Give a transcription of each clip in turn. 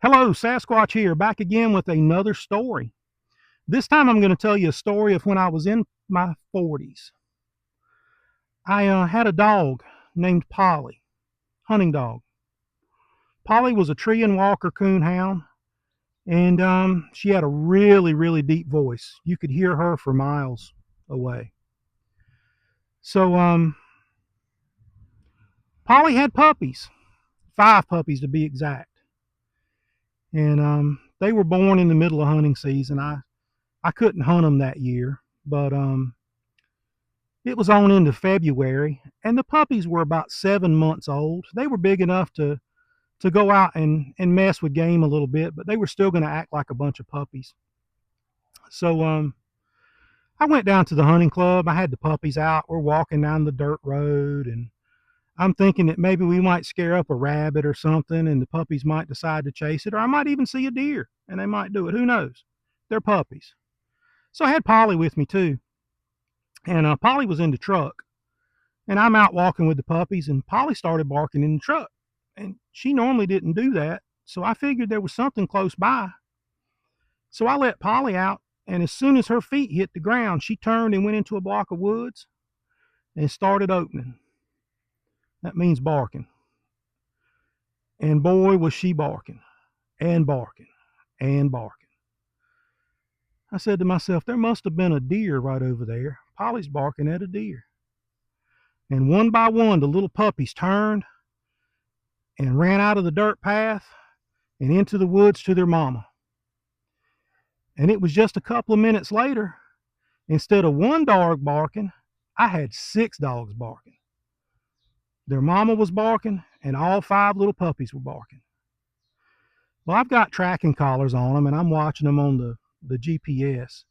Hello, Sasquatch here, back again with another story. This time I'm going to tell you a story of when I was in my 40s. I had a dog named Polly, hunting dog. Polly was a tree and walker coon hound, and she had a really, really deep voice. You could hear her for miles away. So Polly had puppies, 5 puppies to be exact. And they were born in the middle of hunting season. I couldn't hunt them that year, but it was on into February, and the puppies were about 7 months old. They were big enough to go out and mess with game a little bit, but they were still going to act like a bunch of puppies. So I went down to the hunting club. I had the puppies out. We're walking down the dirt road, and I'm thinking that maybe we might scare up a rabbit or something, and the puppies might decide to chase it, or I might even see a deer, and they might do it. Who knows? They're puppies. So I had Polly with me too, and Polly was in the truck. And I'm out walking with the puppies, and Polly started barking in the truck. And she normally didn't do that, so I figured there was something close by. So I let Polly out, and as soon as her feet hit the ground, she turned and went into a block of woods and started opening. That means barking. And boy, was she barking and barking and barking. I said to myself, there must have been a deer right over there. Polly's barking at a deer. And one by one, the little puppies turned and ran out of the dirt path and into the woods to their mama. And it was just a couple of minutes later, instead of one dog barking, I had 6 dogs barking. Their mama was barking, and all 5 little puppies were barking. Well, I've got tracking collars on them, and I'm watching them on the GPS.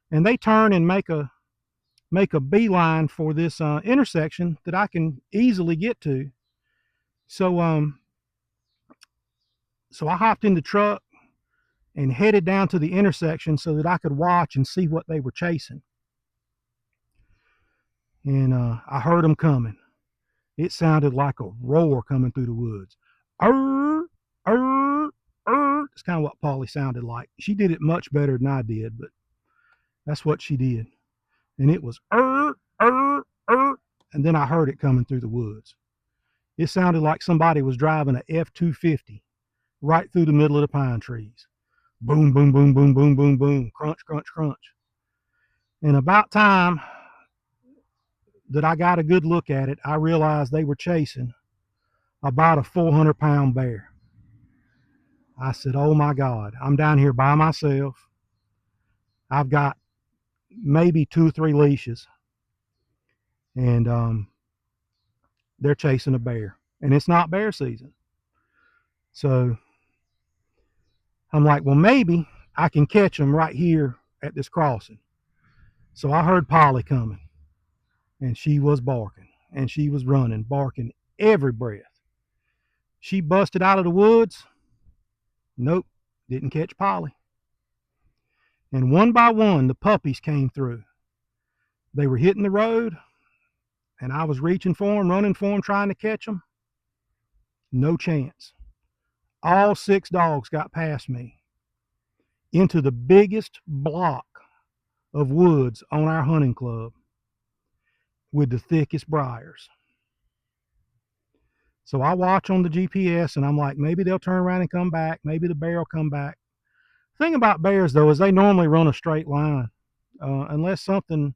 And they turn and make a beeline for this intersection that I can easily get to. So I hopped in the truck and headed down to the intersection so that I could watch and see what they were chasing. And I heard them coming. It sounded like a roar coming through the woods. Arr, arr, arr. It's kind of what Polly sounded like. She did it much better than I did, but that's what she did. And it was arr, arr, arr. And then I heard it coming through the woods. It sounded like somebody was driving a F-250 right through the middle of the pine trees. Boom, boom, boom, boom, boom, boom, boom, crunch, crunch, crunch. And about time that I got a good look at it, I realized they were chasing about a 400-pound bear. I said, oh my God, I'm down here by myself. I've got maybe 2 or 3 leashes, and they're chasing a bear. And it's not bear season. So I'm like, well, maybe I can catch them right here at this crossing. So I heard Polly coming, and she was barking, and she was running, barking every breath. She busted out of the woods. Nope, didn't catch Polly. And one by one, the puppies came through. They were hitting the road, and I was reaching for them, running for them, trying to catch them. No chance. All 6 dogs got past me into the biggest block of woods on our hunting club with the thickest briars. So I watch on the GPS, and I'm like, maybe they'll turn around and come back. Maybe the bear will come back. The thing about bears, though, is they normally run a straight line. Unless something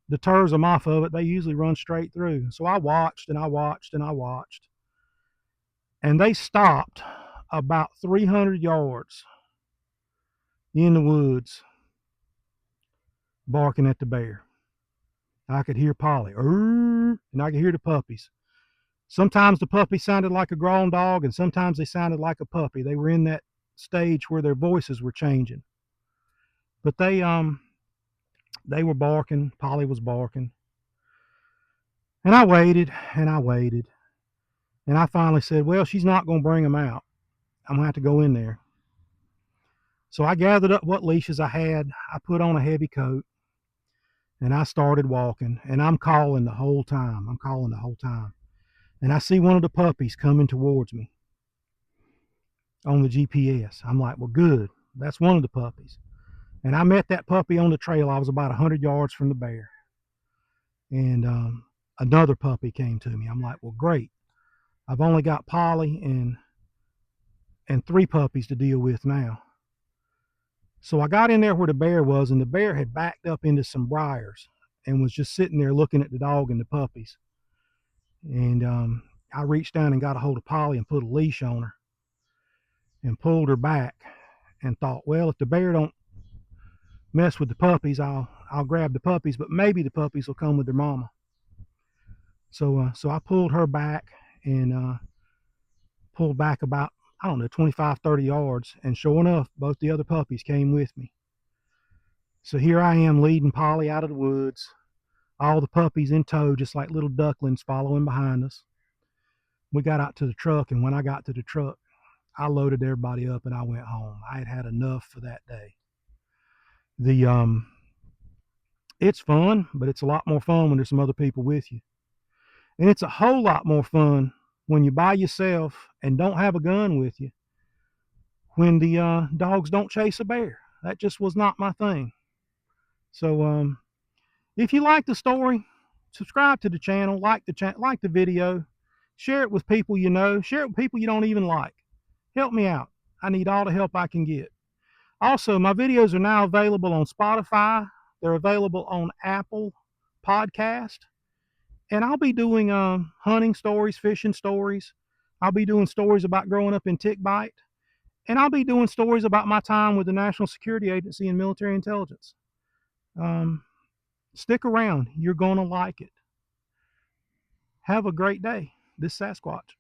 deters them off of it, they usually run straight through. So I watched and I watched and I watched. And they stopped about 300 yards in the woods barking at the bear. I could hear Polly, and I could hear the puppies. Sometimes the puppy sounded like a grown dog, and sometimes they sounded like a puppy. They were in that stage where their voices were changing. But they were barking. Polly was barking. And I waited and I waited. And I finally said, well, she's not going to bring them out. I'm going to have to go in there. So I gathered up what leashes I had. I put on a heavy coat, and I started walking. And I'm calling the whole time. And I see one of the puppies coming towards me. on the GPS. I'm like, well, good. That's one of the puppies. And I met that puppy on the trail. I was about 100 yards from the bear. And another puppy came to me. I'm like, well, great. I've only got Polly and three puppies to deal with now. So I got in there where the bear was, and the bear had backed up into some briars and was just sitting there looking at the dog and the puppies. And I reached down and got a hold of Polly and put a leash on her and pulled her back and thought, well, if the bear don't mess with the puppies, I'll grab the puppies, but maybe the puppies will come with their mama. So I pulled her back and pulled back about, I don't know, 25, 30 yards. And sure enough, both the other puppies came with me. So here I am leading Polly out of the woods, all the puppies in tow, just like little ducklings following behind us. We got out to the truck, and when I got to the truck, I loaded everybody up and I went home. I had had enough for that day. It's fun, but it's a lot more fun when there's some other people with you. And it's a whole lot more fun when you're by yourself and don't have a gun with you, when the dogs don't chase a bear. That just was not my thing. So if you like the story, subscribe to the channel, like the video, share it with people you know, share it with people you don't even like. Help me out. I need all the help I can get. Also, my videos are now available on Spotify. They're available on Apple Podcast. And I'll be doing hunting stories, fishing stories. I'll be doing stories about growing up in tick bite. And I'll be doing stories about my time with the National Security Agency and military intelligence. Um, Stick around. You're going to like it. Have a great day. This Sasquatch.